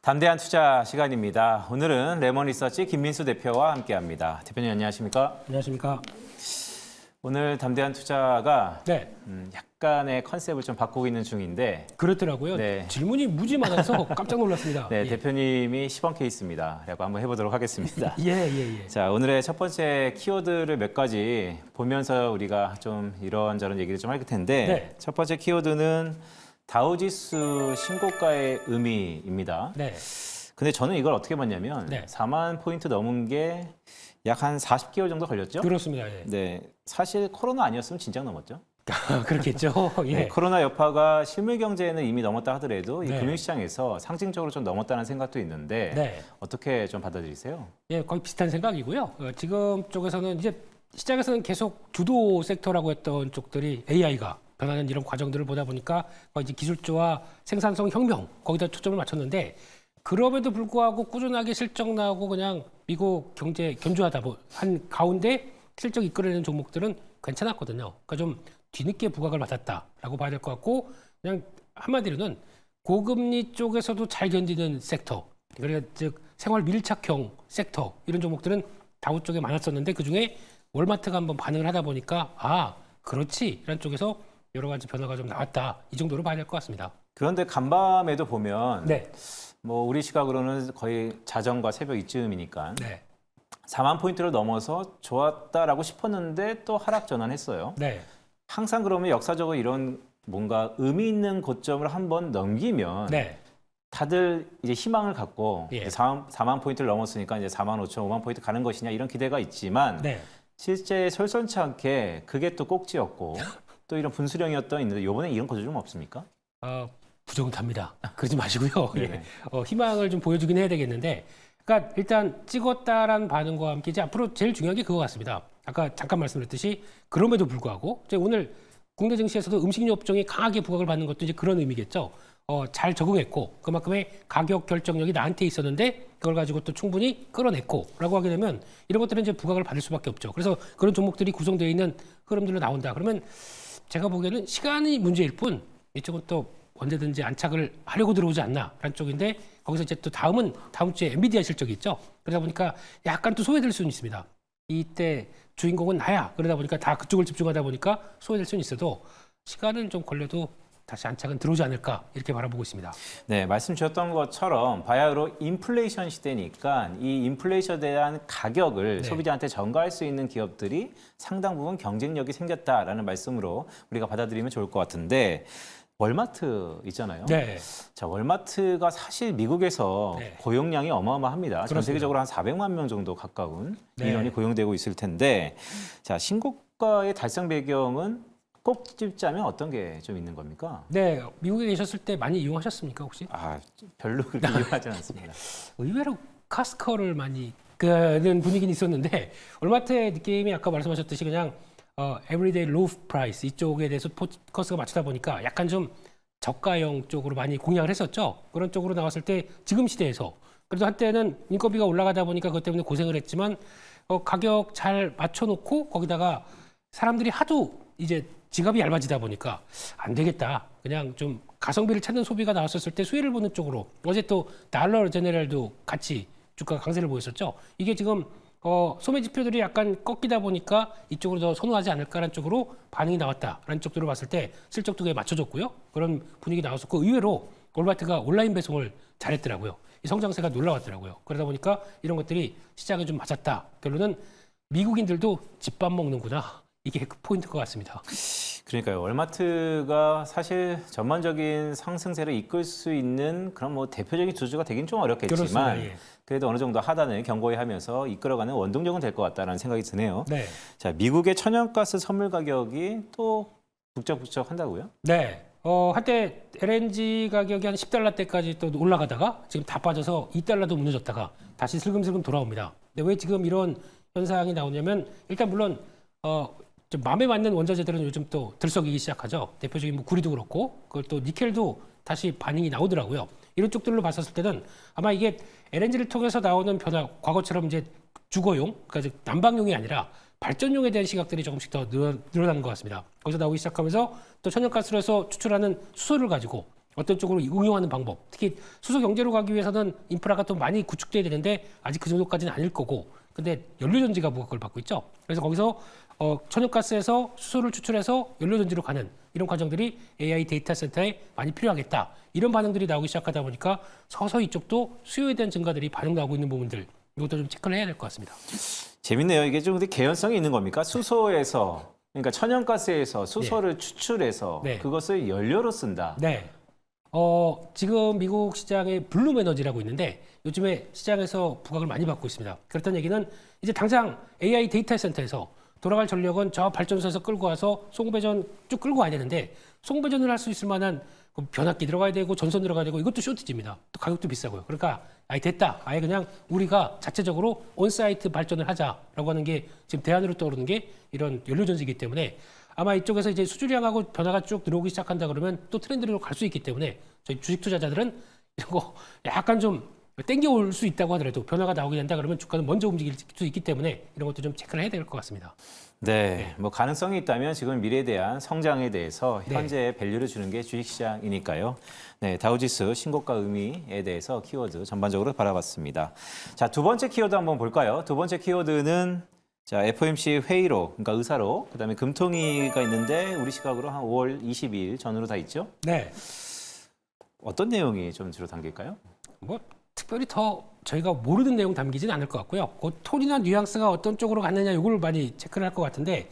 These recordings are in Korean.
담대한 투자 시간입니다. 오늘은 레몬리서치 김민수 대표와 함께합니다. 대표님 안녕하십니까? 안녕하십니까? 오늘 담대한 투자가 네, 약간의 컨셉을 좀 바꾸고 있는 중인데 그렇더라고요. 네. 질문이 무지 많아서 깜짝 놀랐습니다. 네, 예. 대표님이 시범 케이스입니다. 라고 한번 해보도록 하겠습니다. 예. 자, 오늘의 첫 번째 키워드를 몇 가지 보면서 우리가 좀 이런저런 얘기를 좀 할 텐데 네. 첫 번째 키워드는 다우지수 신고가의 의미입니다. 네, 근데 저는 이걸 어떻게 봤냐면 네. 4만 포인트 넘은 게 약 한 40개월 정도 걸렸죠? 그렇습니다. 예. 네, 사실 코로나 아니었으면 진작 넘었죠. 그렇겠죠. 예. 네, 코로나 여파가 실물 경제에는 이미 넘었다 하더라도 이 네. 금융시장에서 상징적으로 좀 넘었다는 생각도 있는데 네, 어떻게 좀 받아들이세요? 예, 거의 비슷한 생각이고요. 지금 쪽에서는 이제 시장에서는 계속 주도 섹터라고 했던 쪽들이 AI가 변하는 이런 과정들을 보다 보니까 거의 이제 기술주와 생산성 혁명 거기다 초점을 맞췄는데 그럼에도 불구하고 꾸준하게 실적 나오고 그냥 미국 경제 견조하다 한 가운데 실적 이끌어내는 종목들은 괜찮았거든요. 그러니까 좀 뒤늦게 부각을 받았다라고 봐야 될 것 같고 그냥 한마디로는 고금리 쪽에서도 잘 견디는 섹터, 그러니까 즉 생활 밀착형 섹터 이런 종목들은 다우 쪽에 많았었는데 그 중에 월마트가 한번 반응을 하다 보니까 아 그렇지 이런 쪽에서 여러 가지 변화가 좀 나왔다 이 정도로 봐야 될 것 같습니다. 그런데 간밤에도 보면 네, 뭐 우리 시각으로는 거의 자정과 새벽 이쯤이니까 네, 4만 포인트를 넘어서 좋았다라고 싶었는데 또 하락 전환했어요. 네, 항상 그러면 역사적으로 이런 뭔가 의미 있는 고점을 한번 넘기면 네, 다들 이제 희망을 갖고 예. 4만 포인트를 넘었으니까 이제 4만 5천, 5만 포인트 가는 것이냐 이런 기대가 있지만 네. 실제 솔선치 않게 그게 또 꼭지였고 또 이런 분수령이었던 있는데 이번에 이런 거좀 없습니까? 부정답니다. 그러지 마시고요. 네. 예. 희망을 좀 보여주긴 해야 되겠는데, 그러니까 일단 찍었다라는 반응과 함께 이제 앞으로 제일 중요한 게 그거 같습니다. 아까 잠깐 말씀드렸듯이 그럼에도 불구하고 이제 오늘 국내 증시에서도 음식료 업종이 강하게 부각을 받는 것도 이제 그런 의미겠죠. 잘 적응했고 그만큼의 가격 결정력이 나한테 있었는데 그걸 가지고 또 충분히 끌어냈고라고 하게 되면 이런 것들은 이제 부각을 받을 수밖에 없죠. 그래서 그런 종목들이 구성되어 있는 흐름들로 나온다. 그러면 제가 보기에는 시간이 문제일 뿐 이쪽은 또 언제든지 안착을 하려고 들어오지 않나라는 쪽인데 거기서 이제 또 다음은 다음 주에 엔비디아 실적이 있죠. 그러다 보니까 약간 또 소외될 수는 있습니다. 이때 주인공은 나야. 그러다 보니까 다 그쪽을 집중하다 보니까 소외될 수는 있어도 시간은 좀 걸려도 다시 안착은 들어오지 않을까 이렇게 바라보고 있습니다. 네, 말씀 주셨던 것처럼 바야흐로 인플레이션 시대니까 이 인플레이션에 대한 가격을 네. 소비자한테 전가할 수 있는 기업들이 상당 부분 경쟁력이 생겼다라는 말씀으로 우리가 받아들이면 좋을 것 같은데 월마트 있잖아요. 네. 자, 월마트가 사실 미국에서 네. 고용량이 어마어마합니다. 전 그렇습니다. 세계적으로 한 400만 명 정도 가까운 네. 인원이 고용되고 있을 텐데 자, 신고가의 달성 배경은 꼭 찝자면 어떤 게 좀 있는 겁니까? 네, 미국에 계셨을 때 많이 이용하셨습니까 혹시? 아, 별로 그렇게 이용하지 않습니다. 의외로 카스커를 많이 그는 분위기는 있었는데 월마트의 느낌이 아까 말씀하셨듯이 그냥 에브리데이 로우 프라이스 이쪽에 대해서 포커스가 맞추다 보니까 약간 좀 저가형 쪽으로 많이 공략을 했었죠. 그런 쪽으로 나왔을 때 지금 시대에서 그래도 한때는 인건비가 올라가다 보니까 그것 때문에 고생을 했지만 가격 잘 맞춰놓고 거기다가 사람들이 하도 이제 지갑이 얇아지다 보니까 안 되겠다. 그냥 좀 가성비를 찾는 소비가 나왔었을 때 수혜를 보는 쪽으로 어제 또 달러 제네럴도 같이 주가 강세를 보였었죠. 이게 지금 소매 지표들이 약간 꺾이다 보니까 이쪽으로 더 선호하지 않을까라는 쪽으로 반응이 나왔다라는 쪽들을 봤을 때 실적 두개 맞춰줬고요. 그런 분위기 나왔었고 의외로 월마트가 온라인 배송을 잘했더라고요. 이 성장세가 놀라웠더라고요. 그러다 보니까 이런 것들이 시장에 좀 맞았다. 결론은 미국인들도 집밥 먹는구나. 이게 그 포인트일 것 같습니다. 그러니까요. 월마트가 사실 전반적인 상승세를 이끌 수 있는 그런 뭐 대표적인 주주가 되긴 좀 어렵겠지만 그렇습니다. 예. 그래도 어느 정도 하단을 견고히 하면서 이끌어가는 원동력은 될 것 같다는 생각이 드네요. 네. 자, 미국의 천연가스 선물 가격이 또 북적북적 한다고요? 네. 한때 LNG 가격이 한 10달러대까지 또 올라가다가 지금 다 빠져서 2달러도 무너졌다가 다시 슬금슬금 돌아옵니다. 근데 왜 지금 이런 현상이 나오냐면 일단 물론 좀 마음에 맞는 원자재들은 요즘 또 들썩이기 시작하죠. 대표적인 뭐 구리도 그렇고 그걸 또 니켈도 다시 반응이 나오더라고요. 이런 쪽들로 봤었을 때는 아마 이게 LNG를 통해서 나오는 변화, 과거처럼 이제 주거용, 그러니까 난방용이 아니라 발전용에 대한 시각들이 조금씩 더 늘어나는 것 같습니다. 거기서 나오기 시작하면서 또 천연가스로 해서 추출하는 수소를 가지고 어떤 쪽으로 응용하는 방법, 특히 수소 경제로 가기 위해서는 인프라가 또 많이 구축돼야 되는데 아직 그 정도까지는 아닐 거고, 근데 연료전지가 그걸 받고 있죠. 그래서 거기서 천연가스에서 수소를 추출해서 연료전지로 가는 이런 과정들이 AI 데이터 센터에 많이 필요하겠다. 이런 반응들이 나오기 시작하다 보니까 서서히 이쪽도 수요에 대한 증가들이 반영나오고 있는 부분들, 이것도 좀 체크를 해야 될 것 같습니다. 재밌네요. 이게 좀 근데 개연성이 있는 겁니까? 수소에서, 그러니까 천연가스에서 수소를 추출해서 네. 그것을 연료로 쓴다. 네. 지금 미국 시장에 블룸 에너지라고 있는데 요즘에 시장에서 부각을 많이 받고 있습니다. 그렇다는 얘기는 이제 당장 AI 데이터 센터에서 돌아갈 전력은 저 발전소에서 끌고 와서 송배전 쭉 끌고 와야 되는데 송배전을 할 수 있을 만한 그 변압기 들어가야 되고 전선 들어가야 되고 이것도 쇼티지입니다. 또 가격도 비싸고요. 그러니까 아예 됐다. 아예 그냥 우리가 자체적으로 온사이트 발전을 하자라고 하는 게 지금 대안으로 떠오르는 게 이런 연료전지이기 때문에 아마 이쪽에서 이제 수주량하고 변화가 쭉 들어오기 시작한다 그러면 또 트렌드로 갈 수 있기 때문에 저희 주식 투자자들은 이런 거 약간 좀 땡겨올 수 있다고 하더라도 변화가 나오게 된다 그러면 주가는 먼저 움직일 수 있기 때문에 이런 것도 좀 체크를 해야 될 것 같습니다. 네, 뭐 가능성이 있다면 지금 미래에 대한 성장에 대해서 네. 현재 밸류를 주는 게 주식시장이니까요. 네, 다우지수 신고가 의미에 대해서 키워드 전반적으로 바라봤습니다. 자, 두 번째 키워드 한번 볼까요? 두 번째 키워드는 자, FOMC 회의로, 그러니까 의사로, 그다음에 금통위가 있는데 우리 시각으로 한 5월 22일 전후로 다 있죠? 네, 어떤 내용이 좀 주로 담길까요? 뭐 특별히 더 저희가 모르는 내용 담기진 않을 것 같고요. 그 톤이나 뉘앙스가 어떤 쪽으로 갔느냐 이걸 많이 체크를 할 것 같은데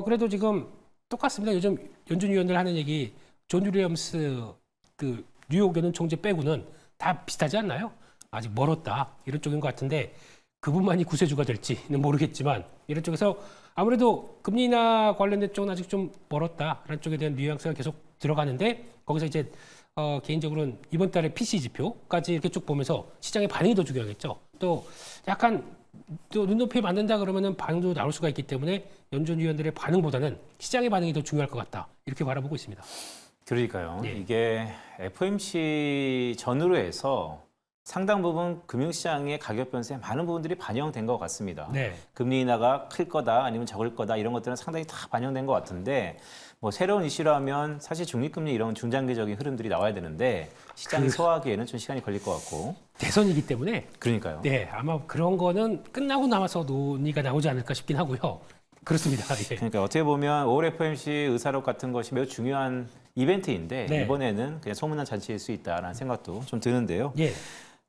그래도 지금 똑같습니다. 요즘 연준 위원들 하는 얘기 존 윌리엄스 그 뉴욕 연은 총재 빼고는 다 비슷하지 않나요? 아직 멀었다 이런 쪽인 것 같은데 그분만이 구세주가 될지는 모르겠지만 이런 쪽에서 아무래도 금리 인하 관련된 쪽은 아직 좀 멀었다라는 쪽에 대한 뉘앙스가 계속 들어가는데 거기서 이제 개인적으로는 이번 달에 PC 지표까지 이렇게 쭉 보면서 시장의 반응이 더 중요하겠죠. 또 약간 또 눈높이에 맞는다 그러면은 반응도 나올 수가 있기 때문에 연준 위원들의 반응보다는 시장의 반응이 더 중요할 것 같다. 이렇게 바라보고 있습니다. 그러니까요. 네. 이게 FOMC 전후로 해서 상당 부분 금융시장의 가격 변수에 많은 부분들이 반영된 것 같습니다. 네. 금리 인하가 클 거다 아니면 적을 거다 이런 것들은 상당히 다 반영된 것 같은데 뭐 새로운 이슈라면 사실 중립금리 이런 중장기적인 흐름들이 나와야 되는데 시장이 소화하기에는 좀 시간이 걸릴 것 같고 대선이기 때문에 그러니까요. 네 아마 그런 거는 끝나고 나서 논의가 나오지 않을까 싶긴 하고요. 그렇습니다. 예. 그러니까 어떻게 보면 5월 FOMC 의사록 같은 것이 매우 중요한 이벤트인데 네. 이번에는 그냥 소문난 잔치일 수 있다라는 생각도 좀 드는데요. 예.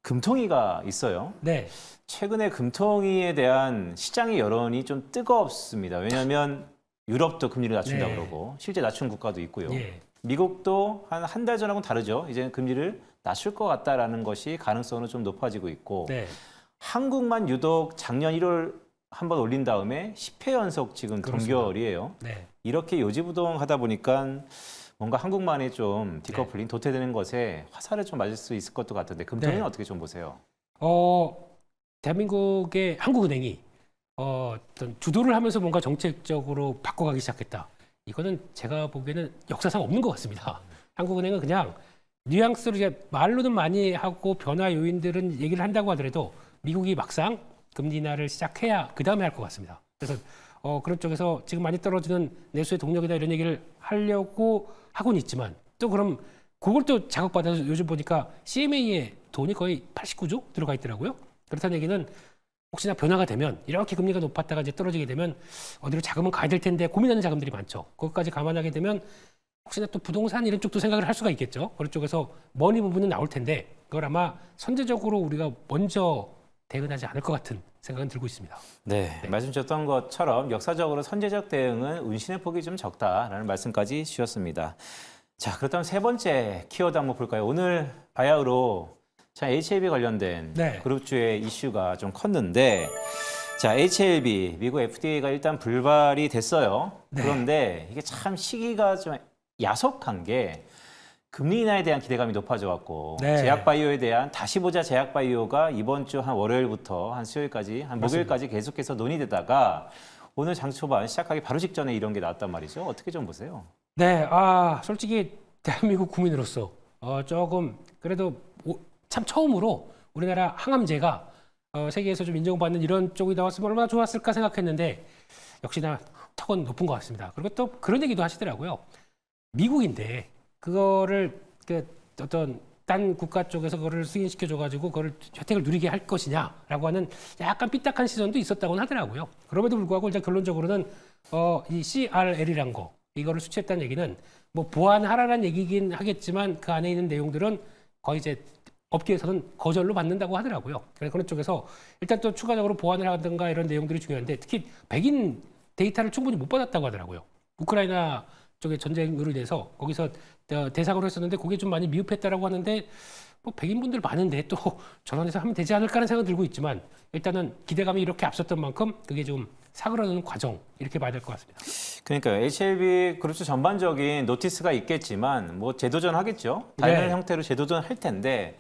금통위가 있어요. 네. 최근에 금통위에 대한 시장의 여론이 좀 뜨겁습니다. 왜냐하면 유럽도 금리를 낮춘다 네. 그러고 실제 낮춘 국가도 있고요. 예. 미국도 한 달 전하고는 다르죠. 이제 금리를 낮출 것 같다라는 것이 가능성은 좀 높아지고 있고 네. 한국만 유독 작년 1월 한 번 올린 다음에 10회 연속 지금 그렇습니다. 동결이에요. 네. 이렇게 요지부동하다 보니까 뭔가 한국만의 좀 디커플링, 도태되는 것에 화살을 좀 맞을 수 있을 것도 같은데 금통위는 네. 어떻게 좀 보세요? 대한민국의 한국은행이 어떤 주도를 하면서 뭔가 정책적으로 바꿔가기 시작했다. 이거는 제가 보기에는 역사상 없는 것 같습니다. 한국은행은 그냥 뉘앙스로 이제 말로는 많이 하고 변화 요인들은 얘기를 한다고 하더라도 미국이 막상 금리 인하를 시작해야 그 다음에 할 것 같습니다. 그래서 그런 쪽에서 지금 많이 떨어지는 내수의 동력이다 이런 얘기를 하려고 하고는 있지만 또 그럼 그걸 또 자극받아서 요즘 보니까 CMA에 돈이 거의 89조 들어가 있더라고요. 그렇다는 얘기는 혹시나 변화가 되면 이렇게 금리가 높았다가 이제 떨어지게 되면 어디로 자금은 가야 될 텐데 고민하는 자금들이 많죠. 그것까지 감안하게 되면 혹시나 또 부동산 이런 쪽도 생각을 할 수가 있겠죠. 그런 쪽에서 머니 부분은 나올 텐데 그걸 아마 선제적으로 우리가 먼저 대응하지 않을 것 같은 생각은 들고 있습니다. 네, 말씀 주셨던 것처럼 역사적으로 선제적 대응은 운신의 폭이 좀 적다라는 말씀까지 주셨습니다. 자, 그렇다면 세 번째 키워드 한번 볼까요? 오늘 바야흐로 자, HLB 관련된 네. 그룹주의 이슈가 좀 컸는데 자, HLB 미국 FDA가 일단 불발이 됐어요. 네. 그런데 이게 참 시기가 좀 야속한 게 금리 인하에 대한 기대감이 높아져 왔고 네. 제약바이오에 대한 다시 보자 제약바이오가 이번 주 한 월요일부터 한 수요일까지 한 목요일까지 계속해서 논의되다가 오늘 장초 초반 시작하기 바로 직전에 이런 게 나왔단 말이죠. 어떻게 좀 보세요? 네, 솔직히 대한민국 국민으로서 조금 그래도 참 처음으로 우리나라 항암제가 세계에서 좀 인정받는 이런 쪽이 나왔으면 얼마나 좋았을까 생각했는데 역시나 턱은 높은 것 같습니다. 그리고 또 그런 얘기도 하시더라고요. 미국인데 그거를 그 어떤 딴 국가 쪽에서 그거를 승인시켜줘가지고 그걸 혜택을 누리게 할 것이냐라고 하는 약간 삐딱한 시선도 있었다고는 하더라고요. 그럼에도 불구하고 이제 결론적으로는 이 CRL이란 거 이거를 수취했다는 얘기는 뭐 보완하라는 얘기긴 하겠지만 그 안에 있는 내용들은 거의 이제 업계에서는 거절로 받는다고 하더라고요. 그래서 그런 쪽에서 일단 또 추가적으로 보완을 하든가 이런 내용들이 중요한데 특히 백인 데이터를 충분히 못 받았다고 하더라고요. 우크라이나 쪽의 전쟁으로 인해서 거기서 대상으로 했었는데 그게 좀 많이 미흡했다라고 하는데 뭐 백인분들 많은데 또 전원해서 하면 되지 않을까라는 생각은 들고 있지만 일단은 기대감이 이렇게 앞섰던 만큼 그게 좀 사그라드는 과정 이렇게 봐야 될 것 같습니다. 그러니까 HLB 그룹주 전반적인 노티스가 있겠지만 뭐 재도전 하겠죠. 다양한 네. 형태로 재도전 할 텐데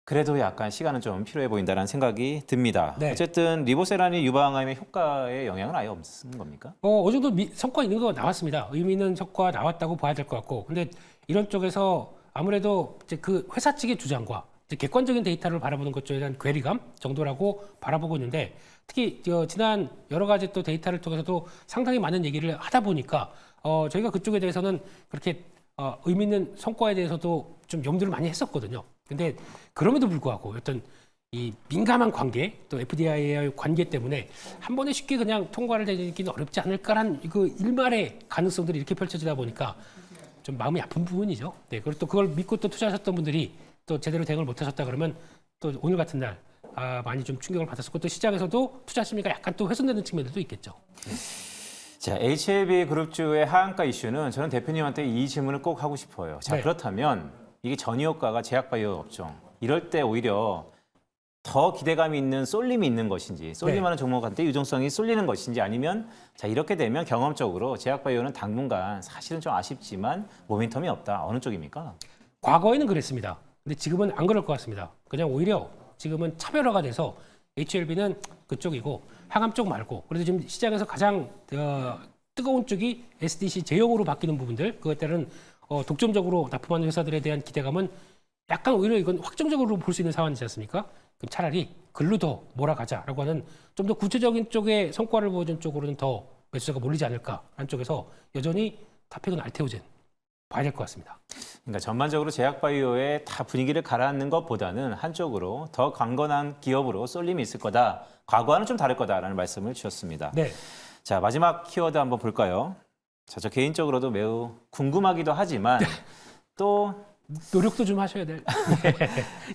그래도 약간 시간은 좀 필요해 보인다는 생각이 듭니다. 네. 어쨌든 리보세라니 유방암의 효과에 영향은 아예 없는 겁니까? 어느 정도 성과 있는 거 나왔습니다. 의미 있는 성과 나왔다고 봐야 될 것 같고, 근데 이런 쪽에서 아무래도 이제 그 회사 측의 주장과 이제 객관적인 데이터를 바라보는 것에 대한 괴리감 정도라고 바라보고 있는데, 특히 지난 여러 가지 또 데이터를 통해서도 상당히 많은 얘기를 하다 보니까 저희가 그쪽에 대해서는 그렇게 의미 있는 성과에 대해서도 좀 염두를 많이 했었거든요. 근데 그럼에도 불구하고 어떤 이 민감한 관계 또 FDI와의 관계 때문에 한 번에 쉽게 그냥 통과를 되기는 어렵지 않을까란 그 일말의 가능성들이 이렇게 펼쳐지다 보니까 좀 마음이 아픈 부분이죠. 네, 그리고 또 그걸 믿고 또 투자하셨던 분들이 또 제대로 대응을 못하셨다 그러면 또 오늘 같은 날 많이 좀 충격을 받았었고 또 시장에서도 투자 심리가 약간 또 훼손되는 측면들도 있겠죠. 자, HLB 그룹주의 하한가 이슈는 저는 대표님한테 이 질문을 꼭 하고 싶어요. 자, 네. 그렇다면 이게 전이효과가 제약바이오 업종 이럴 때 오히려 더 기대감이 있는 쏠림이 있는 것인지 쏠림하는 종목한테 유동성이 쏠리는 것인지 아니면 자 이렇게 되면 경험적으로 제약바이오는 당분간 사실은 좀 아쉽지만 모멘텀이 없다. 어느 쪽입니까? 과거에는 그랬습니다. 근데 지금은 안 그럴 것 같습니다. 그냥 오히려 지금은 차별화가 돼서 HLB는 그쪽이고 항암 쪽 말고 그래도 지금 시장에서 가장 뜨거운 쪽이 SDC 제형으로 바뀌는 부분들 그것에 따른 독점적으로 납품하는 회사들에 대한 기대감은 약간 오히려 이건 확정적으로 볼 수 있는 상황이지 않습니까? 그럼 차라리 글로 더 몰아가자라고 하는 좀 더 구체적인 쪽의 성과를 보여준 쪽으로는 더 매수자가 몰리지 않을까라는 쪽에서 여전히 탑픽은 알테오젠 봐야 될 것 같습니다. 그러니까 전반적으로 제약바이오의 다 분위기를 가라앉는 것보다는 한쪽으로 더 강건한 기업으로 쏠림이 있을 거다. 과거와는 좀 다를 거다라는 말씀을 주셨습니다. 네. 자, 마지막 키워드 한번 볼까요? 자, 저 개인적으로도 매우 궁금하기도 하지만 또 노력도 좀 하셔야 될.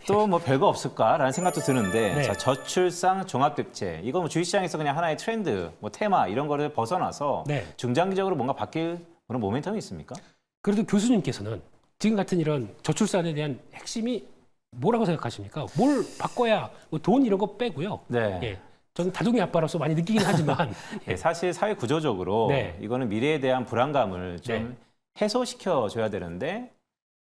또 뭐 별거 없을까라는 생각도 드는데 네. 자, 저출산 종합대책 이거 뭐 주식시장에서 그냥 하나의 트렌드, 뭐 테마 이런 거를 벗어나서 네. 중장기적으로 뭔가 바뀔 그런 모멘텀이 있습니까? 그래도 교수님께서는 지금 같은 이런 저출산에 대한 핵심이 뭐라고 생각하십니까? 뭘 바꿔야 뭐 돈 이런 거 빼고요. 네. 예. 저는 다둥이 아빠로서 많이 느끼긴 하지만 예, 사실 사회 구조적으로 네. 이거는 미래에 대한 불안감을 좀 네. 해소시켜 줘야 되는데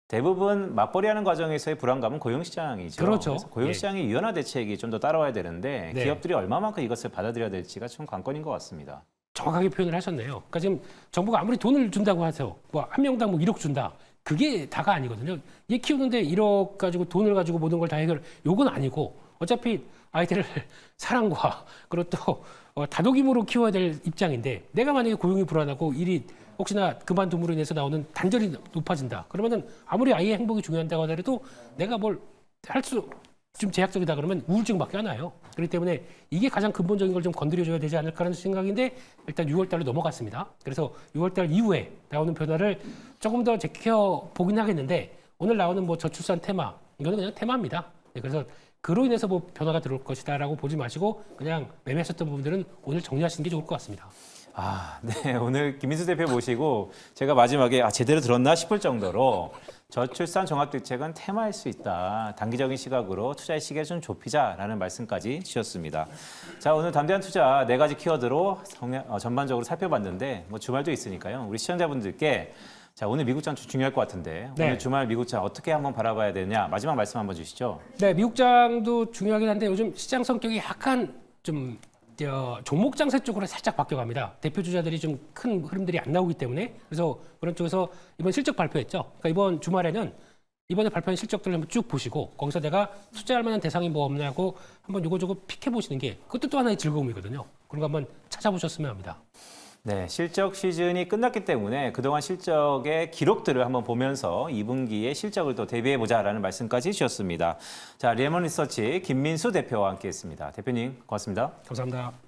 대부분 맞벌이하는 과정에서의 불안감은 고용시장이죠. 그렇죠. 그래서 고용시장의 유연화 대책이 좀 더 따라와야 되는데 네. 기업들이 얼마만큼 이것을 받아들여야 될지가 좀 관건인 것 같습니다. 정확하게 표현을 하셨네요. 그러니까 지금 정부가 아무리 돈을 준다고 하세요. 뭐 한 명당 뭐 1억 준다. 그게 다가 아니거든요. 얘 키우는데 1억 가지고 돈을 가지고 모든 걸 다 해결. 요건 아니고 어차피 아이들을 사랑과 그리고 또 다독임으로 키워야 될 입장인데 내가 만약에 고용이 불안하고 일이 혹시나 그만둠으로 인해서 나오는 단절이 높아진다. 그러면은 아무리 아이의 행복이 중요한다고 하더라도 내가 뭘 할 수 좀 제약적이다 그러면 우울증밖에 안 와요. 그렇기 때문에 이게 가장 근본적인 걸 좀 건드려줘야 되지 않을까라는 생각인데 일단 6월 달로 넘어갔습니다. 그래서 6월 달 이후에 나오는 변화를 조금 더 지켜보긴 하겠는데 오늘 나오는 뭐 저출산 테마 이거는 그냥 테마입니다. 네, 그래서 그로 인해서 뭐 변화가 들어올 것이다라고 보지 마시고 그냥 매매하셨던 부분들은 오늘 정리하시는 게 좋을 것 같습니다. 아, 네. 오늘 김민수 대표 모시고 제가 마지막에 제대로 들었나 싶을 정도로 저출산 종합대책은 테마일 수 있다. 단기적인 시각으로 투자의 시기를 좀 좁히자라는 말씀까지 주셨습니다. 자, 오늘 담대한 투자 4가지 키워드로 전반적으로 살펴봤는데 뭐 주말도 있으니까요. 우리 시청자분들께 자, 오늘 미국장 중요할 것 같은데 네. 오늘 주말 미국장 어떻게 한번 바라봐야 되냐 마지막 말씀 한번 주시죠. 네, 미국장도 중요하긴 한데 요즘 시장 성격이 약간 좀 종목 장세 쪽으로 살짝 바뀌어갑니다. 대표 주자들이 좀 큰 흐름들이 안 나오기 때문에 그래서 그런 쪽에서 이번 실적 발표했죠. 그러니까 이번 주말에는 이번에 발표한 실적들을 한번 쭉 보시고 거기서 내가 투자할 만한 대상이 뭐 없냐고 한번 요거 저거 픽해 보시는 게 그것도 또 하나의 즐거움이거든요. 그런 거 한번 찾아보셨으면 합니다. 네, 실적 시즌이 끝났기 때문에 그동안 실적의 기록들을 한번 보면서 2분기의 실적을 또 대비해보자라는 말씀까지 주셨습니다. 자, 레몬 리서치 김민수 대표와 함께했습니다. 대표님, 고맙습니다. 감사합니다.